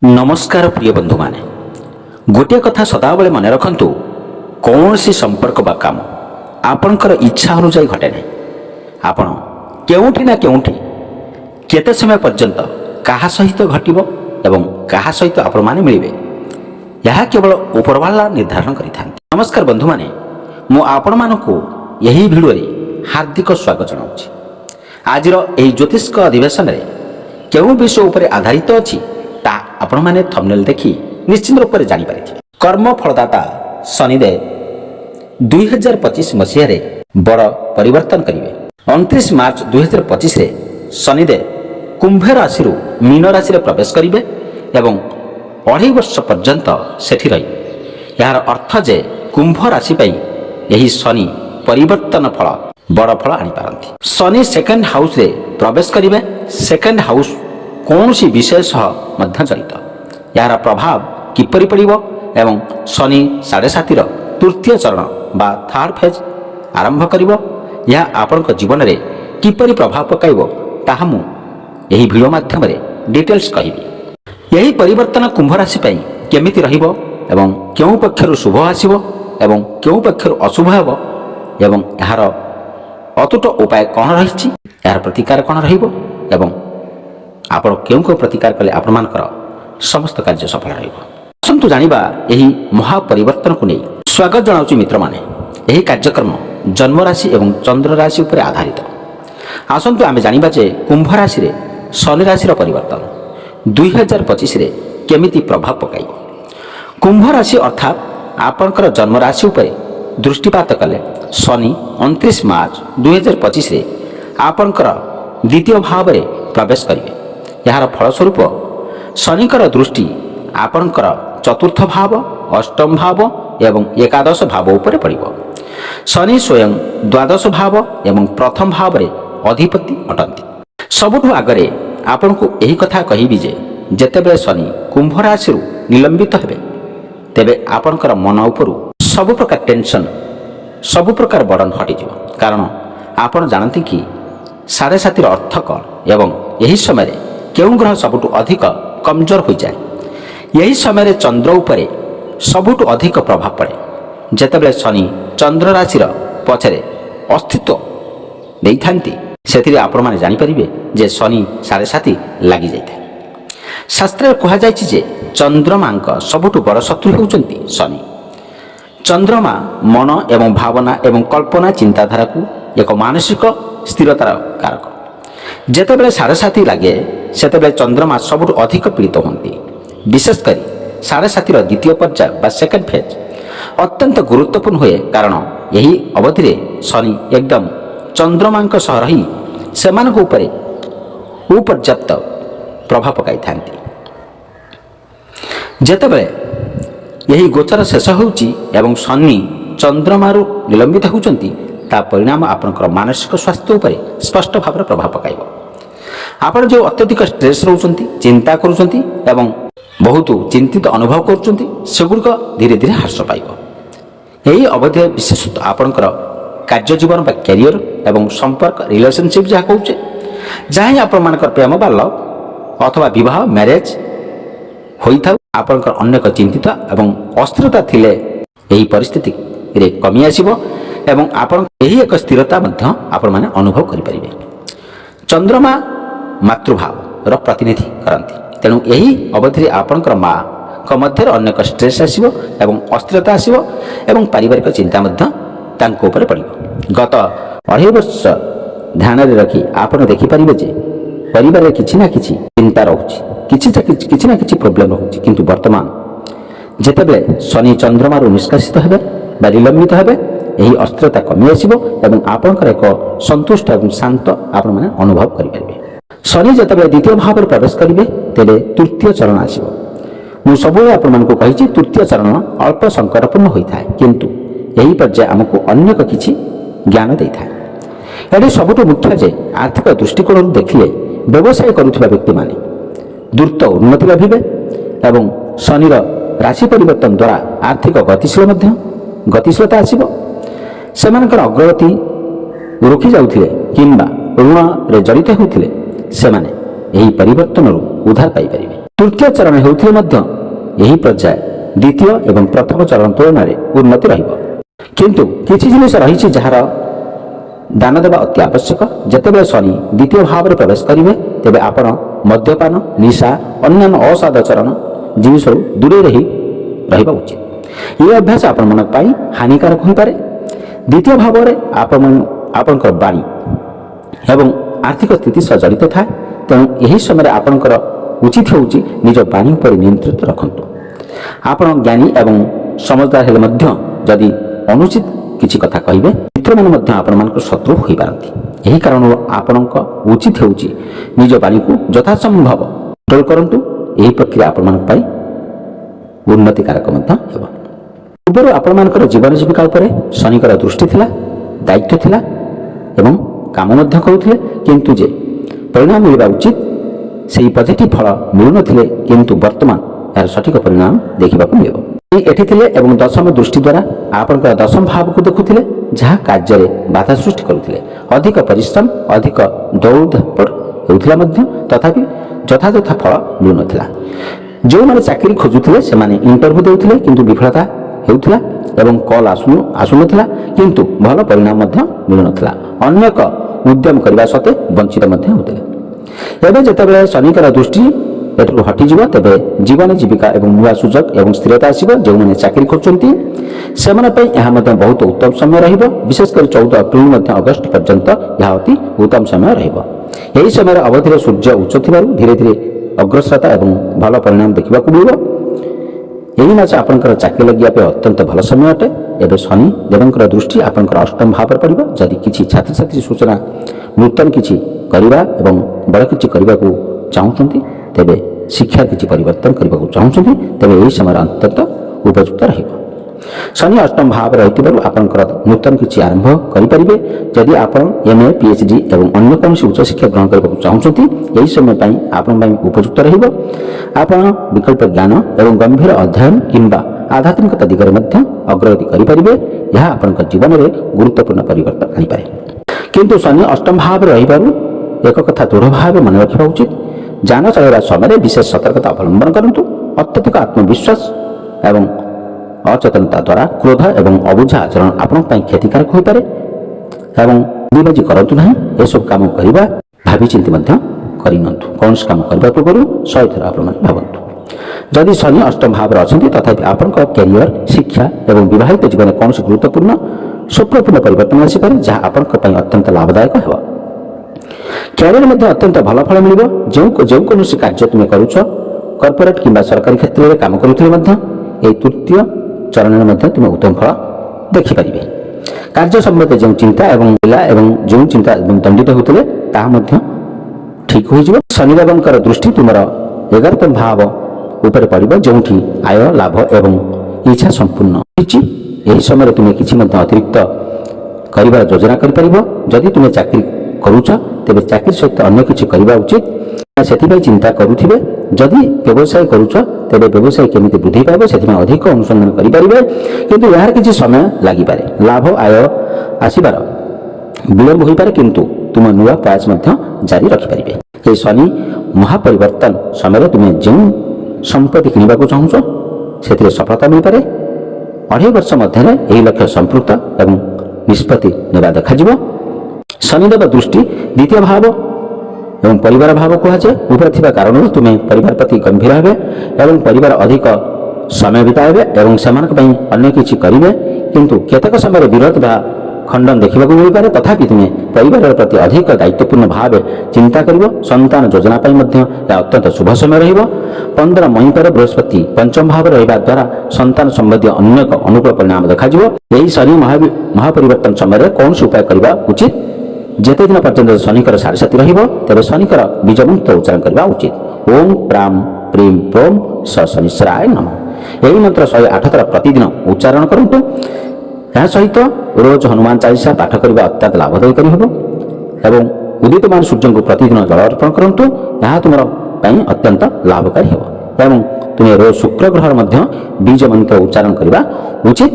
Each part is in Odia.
नमस्कार प्रिय बंधु माने गोटे कथा सदाबले मन रखंतु कौन सी संपर्क बा काम आपणकर इच्छा अनुसार घटे ना आपण केउठी ना केउठी केते समय पर्यंत कहा सहित घटिबो एवं कहा सहित आपण माने मिलिबे यह केवल उपरवाला निर्धारण करिथांती। नमस्कार बंधु माने मु आपण मानको यही भिडियो रे हार्दिक स्वागत जनाउछि। आजिर एही ज्योतिष अधिवेशन रे केउ विषय उपरे आधारित अछि ता आपण माने थंबनेल देखि निश्चित रूप से जानि पारिथिबे। कर्म फलदाता शनिदेव 2025 मसीह रे बड़ परिवर्तन करिवे। 29 मार्च 2025 रे शनिदेव कुंभ राशि मीन राशि रे प्रवेश करिवे एवं 2.5 वर्ष पर्यंत सेठी रहिबे। यार अर्थ जे कुंभ राशि पई यही शनि परिवर्तन फल बड़ फल आनि पारंती। शनि सेकेंड हाउस रे प्रवेश करिवे। सेकेंड हाउस कौन सी विषय सह मध्य जड़ित यार प्रभाव किपरि पड़िबो एवं शनि 7.5 तृतीय चरण बा थर्ड फेज आरंभ करिबो यह आपनक जीवन रे किपरि प्रभाव पकाइबो ताहा मु एही वीडियो माध्यम रे डिटेल्स कहिबी। यही परिवर्तन कुंभ राशि पई केमिति रहिबो एवं केउ पक्षरु शुभ आसीबो एवं केउ पक्षरु अशुभ हेबो एवं यार अतुट उपाय कोन रहिछि यार प्रतिकार कोन रहिबो एवं आपण केउ को प्रतिकार कले आपण मानकर समस्त कार्य सफल रहिबो। आसंतु जानिबा एही महापरिवर्तन को नै स्वागत जनाउछि मित्र माने। एही कार्यक्रम जन्म राशि एवं चंद्र राशि उपर आधारित। आसंतु आमे जानिबा जे कुंभ राशि रे शनि राशि रो परिवर्तन 2025 रे केमिति प्रभाव पकाई। कुंभ राशि अर्थात आपनकर जन्म राशि उपर दृष्टिपात कले शनि 29 मार्च 2025 रे आपनकर द्वितीय भाव रे प्रवेश करिवे। यार फलस्वरूप शनिकर दृष्टि आपणकर चतुर्थ भाव अष्टम भाव एवं एकादश भाव उपरे पड़िबो। शनि स्वयं द्वादश भाव एवं प्रथम भाव रे अधिपति अटंती। सबुठु आगरे आपनको एही कथा कहिबी जे जेतेबेले शनि कुंभ राशि निलंबित हेबे तेबे आपणकर मन उपरु सब प्रकार टेंशन सब प्रकार बर्डन हटि जिवो। कारण आपण जानती कि 7.5 अर्थ कौन एवं यही समय केउं ग्रह सबुठु अधिक कमजोर हो जाए। यही समय चंद्र उपरे सबुठु अधिक प्रभाव पड़े। जेतेबेले शनि चंद्र राशि पछरे अस्तित्व देई थांती सेथिरे आपण माने जानि परिबे जे शनि 7.5 लागि जाइଥାଏ। शास्त्र कहा जायछि जे चंद्रमांक सबुठु बड़ शत्रु होउचंती शनि। चंद्रमा मन एवं भावना एवं कल्पना चिंताधारा को एक मानसिक स्थिरतार कारक। जेतेबेले 7.5 लागे सेतेबेले चंद्रमा सबुठु अधिक पीड़ित होती। विशेषकर 7.5 द्वितीय पर्याय बा सेकेंड फेज अत्यंत गुरुत्वपूर्ण हुए। कारण यही अवधि रे शनि एकदम चंद्रमांक सह रही सेमानक उपरे उपर्याप्त प्रभाव पकाई थांती। जेतेबेले यही गोचर शेष होउची एवं शनि चंद्रमारु निलंबित होउचंती ता परिणाम आपनकर मानसिक स्वास्थ्य उपरे स्पष्ट भाव प्रभाव पकाइबो। आपण जो अत्यधिक स्ट्रेस रहउचंती चिंता करूचंती एवं बहुत चिंतित अनुभव करूचंती सेगुड़िक धीरे धीरे ह्रास पाइबो। यही अवधि विशेषतः आपनकर कार्य जीवन बा कैरियर एवं संपर्क रिलेशनशिप जहाँ कहूचे जहाँ आपण मानकर प्रेम बा लव अथवा विवाह मैरिज होई थाउ आपनकर अनेक चिंतित एवं अस्थिरता थिले यही परिस्थिति रे कमी आसीबो एवं आपण यही एक स्थिरता मध्य आपण माने अनुभव करि परिबे। चंद्रमा मातृभाव र प्रतिनिधि करंती। तेणु यही अवधि रे आपणकर मां को मध्य अनेक स्ट्रेस आसीबो एवं अस्थिरता आसीबो एवं पारिवारिक चिंता मध्य तांको ऊपर पड़िबो। गत 2.5 वर्ष ध्यान रे रखी आपण देखि परिबे जे परिवार रे किछि ना किछि चिंता रहउची किछि ना किछि प्रॉब्लम रहउची। किंतु वर्तमान जेतेबेले शनि चंद्रमा रु निष्कासित हेबे बा निलंबित हेबे यही अस्थिरता कमी आसीबो एवं आपणकर एक संतुष्ट एवं शांत आपण माने अनुभव करि परिबे। शनि जेतेबेले द्वितीय भाव रे प्रवेश करिवे तेबे तृतीय चरण आसीबो। मु सबुले आपण मानको कहिछि तृतीय चरण अल्प संकटपूर्ण होइथाय किंतु यही पर्याय हमकु अन्य किछि ज्ञान देइथाय। एडी सबुठु मुख्य जे आर्थिक दृष्टिकोण देखिले व्यवसाय करूथिबा व्यक्ति माने द्रुत उन्नति लाभिबे एवं शनिर राशि परिवर्तन द्वारा आर्थिक गतिशीलता आसीबो। सेमानकर अग्रगति रोकी जाउथिले किंबा ऋण रे जड़ित होउथिले सेमाने एही परिवर्तन उद्धार पाई परिबे। ତୃତୀୟ ଚରଣ ହେଉଥିଲେ ମଧ୍ୟ ଏହି ପର୍ଯ୍ୟାୟ ଦ୍ୱିତୀୟ ଏବଂ ପ୍ରଥମ ଚରଣ ତୁଳନାରେ ଉନ୍ନତି ରହିବ। କିନ୍ତୁ କିଛି ଜିନିଷ ରହିଛି ଯାହାର ଦାନ ଦେବା ଅତି ଆବଶ୍ୟକ। ଯେତେବେଳେ ଶନି ଦ୍ୱିତୀୟ ଭାବରେ ପ୍ରବେଶ କରିବେ ତେବେ ଆପଣ ମଦ୍ୟପାନ, ନିଶା, ଅନ୍ୟାନ୍ୟ ଅସାଦାଚରଣ ଜିନିଷରୁ ଦୂରେଇ ରହିବା ଉଚିତ। ଏହି ଅଭ୍ୟାସ ଆପଣମାନଙ୍କ ପାଇଁ ହାନିକାରକ ହୋଇପାରେ। ଦ୍ୱିତୀୟ ଭାବରେ ଆପଣଙ୍କର ବାଣୀ ଏବଂ ଆର୍ଥିକ ସ୍ଥିତି ସହ ଜଡ଼ିତ ଥାଏ। ତେଣୁ ଏହି ସମୟରେ ଆପଣଙ୍କର ଉଚିତ ହେଉଛି ନିଜ ବାଣୀ ଉପରେ ନିୟନ୍ତ୍ରଣ ରଖନ୍ତୁ। ଆପଣ ଜ୍ଞାନୀ ଏବଂ ସମଝଦାର ହେଲେ ମଧ୍ୟ ଯଦି ଅନୁଚିତ କିଛି କଥା କହିବେ ମିତ୍ରମାନେ ମଧ୍ୟ ଆପଣମାନଙ୍କ ଶତ୍ରୁ ହୋଇପାରନ୍ତି। ଏହି କାରଣରୁ ଆପଣଙ୍କ ଉଚିତ ହେଉଛି ନିଜ ବାଣୀକୁ ଯଥାସମ୍ଭବ କଣ୍ଟ୍ରୋଲ କରନ୍ତୁ। ଏହି ପ୍ରକ୍ରିୟା ଆପଣମାନଙ୍କ ପାଇଁ ଉନ୍ନତିକାରକ ମଧ୍ୟ ହେବ। ପୂର୍ବରୁ ଆପଣମାନଙ୍କର ଜୀବନ ଜୀବିକା ଉପରେ ଶନିଙ୍କର ଦୃଷ୍ଟି ଥିଲା, ଦାୟିତ୍ୱ ଥିଲା ଏବଂ କାମ ମଧ୍ୟ କରୁଥିଲେ, କିନ୍ତୁ ଯେ ପରିଣାମ ମିଳିବା ଉଚିତ ସେହି ପଜିଟିଭ ଫଳ ମିଳୁନଥିଲେ। କିନ୍ତୁ ବର୍ତ୍ତମାନ ଏହାର ସଠିକ ପରିଣାମ ଦେଖିବାକୁ ମିଳିବ। ଏଠି ଥିଲେ ଏବଂ ଦଶମ ଦୃଷ୍ଟି ଦ୍ୱାରା ଆପଣଙ୍କର ଦଶମ ଭାବକୁ ଦେଖୁଥିଲେ, ଯାହା କାର୍ଯ୍ୟରେ ବାଧା ସୃଷ୍ଟି କରୁଥିଲେ। ଅଧିକ ପରିଶ୍ରମ, ଅଧିକ ଦୌଡ଼ଧାପଟ ହେଉଥିଲା ମଧ୍ୟ ତଥାପି ଯଥାଯଥ ଫଳ ମିଳୁନଥିଲା। ଯେଉଁମାନେ ଚାକିରି ଖୋଜୁଥିଲେ ସେମାନେ ଇଣ୍ଟରଭ୍ୟୁ ଦେଉଥିଲେ କିନ୍ତୁ ବିଫଳତା ହେଉଥିଲା ଏବଂ କଲ୍ ଆସୁନଥିଲା, କିନ୍ତୁ ଭଲ ପରିଣାମ ମଧ୍ୟ ମିଳୁନଥିଲା। ଅନେକ ଉଦ୍ୟମ କରିବା ସତ୍ତ୍ୱେ ବଞ୍ଚିତ ମଧ୍ୟ ହେଉଥିଲେ। ଏବେ ଯେତେବେଳେ ଶନିଙ୍କର ଦୃଷ୍ଟି ଏଠାରୁ ହଟିଯିବ ତେବେ ଜୀବନ ଜୀବିକା ଏବଂ ନୂଆ ସୁଯୋଗ ଏବଂ ସ୍ଥିରତା ଆସିବ। ଯେଉଁମାନେ ଚାକିରି କରୁଛନ୍ତି ସେମାନଙ୍କ ପାଇଁ ଏହା ମଧ୍ୟ ବହୁତ ଉତ୍ତମ ସମୟ ରହିବ। ବିଶେଷ କରି 14 ଏପ୍ରିଲ ମଧ୍ୟ ଅଗଷ୍ଟ ପର୍ଯ୍ୟନ୍ତ ଏହା ଅତି ଉତ୍ତମ ସମୟ ରହିବ। ଏହି ସମୟରେ ଅବଧିରେ ସୂର୍ଯ୍ୟ ଉଚ୍ଚ ଥିବାରୁ ଧୀରେ ଧୀରେ ଅଗ୍ରସରତା ଏବଂ ଭଲ ପରିଣାମ ଦେଖିବାକୁ ମିଳିବ। ଏହି ମାସ ଆପଣଙ୍କର ଚାକିରି ଲାଗିବା ପାଇଁ ଅତ୍ୟନ୍ତ ଭଲ ସମୟ ଅଟେ। ଏବେ ଶନି ଦେବଙ୍କର ଦୃଷ୍ଟି ଆପଣଙ୍କର ଅଷ୍ଟମ ଭାବରେ ପଡ଼ିବ। ଯଦି କିଛି ଛାତ୍ରଛାତ୍ରୀ ସୂଚନା ନୂତନ କିଛି କରିବା ଏବଂ ବଡ଼ କିଛି କରିବାକୁ ଚାହୁଁଛନ୍ତି, ତେବେ ଶିକ୍ଷାର କିଛି ପରିବର୍ତ୍ତନ କରିବାକୁ ଚାହୁଁଛନ୍ତି, ତେବେ ଏହି ସମୟରେ ଅତ୍ୟନ୍ତ ଉପଯୁକ୍ତ ରହିବ। ଶନି ଅଷ୍ଟମ ଭାବରେ ରହିଥିବାରୁ ଆପଣଙ୍କର ନୂତନ କିଛି ଆରମ୍ଭ କରିପାରିବେ। ଯଦି ଆପଣ MA, PhD ଏବଂ ଅନ୍ୟ କୌଣସି ଉଚ୍ଚଶିକ୍ଷା ଗ୍ରହଣ କରିବାକୁ ଚାହୁଁଛନ୍ତି, ଏହି ସମୟ ପାଇଁ ଆପଣଙ୍କ ପାଇଁ ଉପଯୁକ୍ତ ରହିବ। ଆପଣ ବିକଳ୍ପ ଜ୍ଞାନ ଏବଂ ଗମ୍ଭୀର ଅଧ୍ୟୟନ କିମ୍ବା ଆଧ୍ୟାତ୍ମିକତା ଦିଗରେ ମଧ୍ୟ ଅଗ୍ରଗତି କରିପାରିବେ। ଏହା ଆପଣଙ୍କ ଜୀବନରେ ଗୁରୁତ୍ୱପୂର୍ଣ୍ଣ ପରିବର୍ତ୍ତନ ଆଣିପାରେ। କିନ୍ତୁ ଶନି ଅଷ୍ଟମ ଭାବରେ ରହିବାରୁ ଏକ କଥା ଦୃଢ଼ ଭାବେ ମନେ ରଖିବା ଉଚିତ। ଯାନ ଚଳାଇବା ସମୟରେ ବିଶେଷ ସତର୍କତା ଅବଲମ୍ବନ କରନ୍ତୁ। ଅତ୍ୟଧିକ ଆତ୍ମବିଶ୍ୱାସ ଏବଂ ଅଚେତନତା ଦ୍ୱାରା କ୍ରୋଧ ଏବଂ ଅବୁଝା ଆଚରଣ ଆପଣଙ୍କ ପାଇଁ କ୍ଷତିକାରକ ହୋଇପାରେ ଏବଂ ବୁଝାବୁଝି କରନ୍ତୁ ନାହିଁ। ଏସବୁ କାମ କରିବା ଭାବିଚିନ୍ତି ମଧ୍ୟ କରିନିଅନ୍ତୁ। କୌଣସି କାମ କରିବା ପୂର୍ବରୁ 100 ଥର ଆପଣମାନେ ଭାବନ୍ତୁ। ଯଦି ଶନି ଅଷ୍ଟମ ଭାବରେ ଅଛନ୍ତି ତଥାପି ଆପଣଙ୍କ କ୍ୟାରିୟର, ଶିକ୍ଷା ଏବଂ ବିବାହିତ ଜୀବନରେ କୌଣସି ଗୁରୁତ୍ୱପୂର୍ଣ୍ଣ ସ୍ୱପ୍ନପୂର୍ଣ୍ଣ ପରିବର୍ତ୍ତନ ଆସିପାରେ, ଯାହା ଆପଣଙ୍କ ପାଇଁ ଅତ୍ୟନ୍ତ ଲାଭଦାୟକ ହେବ। କ୍ୟାରିୟର ମଧ୍ୟ ଅତ୍ୟନ୍ତ ଭଲ ଫଳ ମିଳିବ। ଯେଉଁ କୌଣସି କାର୍ଯ୍ୟ ତୁମେ କରୁଛ, କର୍ପୋରେଟ୍ କିମ୍ବା ସରକାରୀ କ୍ଷେତ୍ରରେ କାମ କରୁଥିଲେ ମଧ୍ୟ ଏହି ତୃତୀୟ ଚରଣରେ ମଧ୍ୟ ତୁମେ ଉତ୍ତମ ଫଳ ଦେଖିପାରିବେ। କାର୍ଯ୍ୟ ସମ୍ବନ୍ଧୀୟ ଯେଉଁ ଚିନ୍ତା ଏବଂ ଯେଉଁ ଚିନ୍ତା ଦଣ୍ଡିତ ହେଉଥିଲେ ତାହା ମଧ୍ୟ ଠିକ୍ ହୋଇଯିବ। ଶନିଦେବଙ୍କର ଦୃଷ୍ଟି ତୁମର 11ତମ ଭାବ ଉପରେ ପଡ଼ିବ, ଯେଉଁଠି ଆୟ, ଲାଭ ଏବଂ ଇଚ୍ଛା ସମ୍ପୂର୍ଣ୍ଣ ହୋଇଛି। ଏହି ସମୟରେ ତୁମେ କିଛି ମଧ୍ୟ ଅତିରିକ୍ତ କରିବାର ଯୋଜନା କରିପାରିବ। ଯଦି ତୁମେ ଚାକିରି କରୁଛ ତେବେ ଚାକିରି ସହିତ ଅନ୍ୟ କିଛି କରିବା ଉଚିତ, ସେଥିପାଇଁ ଚିନ୍ତା କରୁଥିବେ। ଯଦି ବ୍ୟବସାୟ କରୁଛ ତେବେ ବ୍ୟବସାୟ କେମିତି ବୃଦ୍ଧି ପାଇବ ସେଥିପାଇଁ ଅଧିକ ଅନୁସନ୍ଧାନ କରିପାରିବେ, କିନ୍ତୁ ଏହାର କିଛି ସମୟ ଲାଗିପାରେ। ଲାଭ, ଆୟ ଆସିବାର ବିଳମ୍ବ ହୋଇପାରେ, କିନ୍ତୁ ତୁମ ନୂଆ ପ୍ରୟାସ ମଧ୍ୟ ଜାରି ରଖିପାରିବେ। ଏହି ଶନି ମହାପରିବର୍ତ୍ତନ ସମୟରେ ତୁମେ ଯେଉଁ ସମ୍ପତ୍ତି କିଣିବାକୁ ଚାହୁଁଛ ସେଥିରେ ସଫଳତା ମିଳିପାରେ। 2.5 ବର୍ଷ ମଧ୍ୟରେ ଏହି ଲକ୍ଷ୍ୟ ସମ୍ପୃକ୍ତ ଏବଂ ନିଷ୍ପତ୍ତି ନେବା ଦେଖାଯିବ। ଶନିଦେବ ଦୃଷ୍ଟି ଦ୍ୱିତୀୟ ଭାବ ଏବଂ ପରିବାର ଭାବ କୁହାଯାଏ। ଉପରେ ଥିବା କାରଣରୁ ତୁମେ ପରିବାର ପ୍ରତି ଗମ୍ଭୀର ହେବେ ଏବଂ ପରିବାର ଅଧିକ ସମୟ ବିତାଇବେ ଏବଂ ସେମାନଙ୍କ ପାଇଁ ଅନ୍ୟ କିଛି କରିବେ, କିନ୍ତୁ କେତେକ ସମୟରେ ବିରୋଧ ବା ଖଣ୍ଡନ ଦେଖିବାକୁ ମିଳିପାରେ। ତଥାପି ତୁମେ ପରିବାର ପ୍ରତି ଅଧିକ ଦାୟିତ୍ୱପୂର୍ଣ୍ଣ ଭାବେ ଚିନ୍ତା କରିବ। ସନ୍ତାନ ଯୋଜନା ପାଇଁ ମଧ୍ୟ ଏହା ଅତ୍ୟନ୍ତ ଶୁଭ ସମୟ ରହିବ। 15 ମଇ ପରେ ବୃହସ୍ପତି ପଞ୍ଚମ ଭାବରେ ରହିବା ଦ୍ୱାରା ସନ୍ତାନ ସମ୍ବନ୍ଧୀୟ ଅନେକ ଅନୁକୂଳ ପରିଣାମ ଦେଖାଯିବ। ଏହି ଶନି ମହାପରିବର୍ତ୍ତନ ସମୟରେ କୌଣସି ଉପାୟ କରିବା ଉଚିତ। ଯେତେ ଦିନ ପର୍ଯ୍ୟନ୍ତ ଶନିଙ୍କର ସାଢ଼େ ରହିବ ତେବେ ଶନିଙ୍କର ବୀଜ ମନ୍ତ୍ର ଉଚ୍ଚାରଣ କରିବା ଉଚିତ। ଓಂ ପ୍ରାಂ ପ୍ରିಂ ପ୍ରୋಂ ସ ଶନିଶ୍ଚରାୟ ନମଃ। ଏହି ମନ୍ତ୍ର 108 ଥର ପ୍ରତିଦିନ ଉଚ୍ଚାରଣ କରନ୍ତୁ। ଏହା ସହିତ ରୋଜ ହନୁମାନ ଚାଳିଶା ପାଠ କରିବା ଅତ୍ୟନ୍ତ ଲାଭଦାୟକ ହେବ ଏବଂ ଉଦିତମାନ ସୂର୍ଯ୍ୟଙ୍କୁ ପ୍ରତିଦିନ ଜଳ ଅର୍ପଣ କରନ୍ତୁ। ଏହା ତୁମର ପାଇଁ ଅତ୍ୟନ୍ତ ଲାଭକାରୀ ହେବ ଏବଂ ତୁମେ ରୋଜ ଶୁକ୍ର ଗ୍ରହର ମଧ୍ୟ ବୀଜ ମନ୍ତ୍ର ଉଚ୍ଚାରଣ କରିବା ଉଚିତ।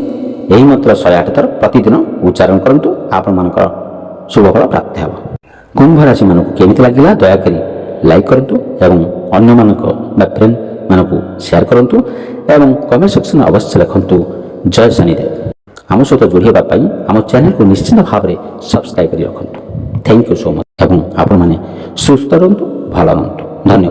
ଏହି ମନ୍ତ୍ର 108 ଥର ପ୍ରତିଦିନ ଉଚ୍ଚାରଣ କରନ୍ତୁ। ଆପଣମାନଙ୍କର ଶୁଭଫଳ ପ୍ରାପ୍ତ ହେବ। କୁମ୍ଭ ରାଶିମାନଙ୍କୁ କେମିତି ଲାଗିଲା ଦୟାକରି ଲାଇକ୍ କରନ୍ତୁ ଏବଂ ଅନ୍ୟମାନଙ୍କ ବା ଫ୍ରେଣ୍ଡମାନଙ୍କୁ ସେୟାର କରନ୍ତୁ ଏବଂ କମେଣ୍ଟ ସେକ୍ସନରେ ଅବଶ୍ୟ ଲେଖନ୍ତୁ ଜୟ ଶନିଦେବ। ଆମ ସହିତ ଯୋଡ଼ି ହେବା ପାଇଁ ଆମ ଚ୍ୟାନେଲକୁ ନିଶ୍ଚିତ ଭାବରେ ସବସ୍କ୍ରାଇବ୍ କରି ରଖନ୍ତୁ। ଥ୍ୟାଙ୍କ ୟୁ ସୋ ମଚ୍ ଏବଂ ଆପଣମାନେ ସୁସ୍ଥ ରୁହନ୍ତୁ, ଭଲ ରୁହନ୍ତୁ। ଧନ୍ୟବାଦ।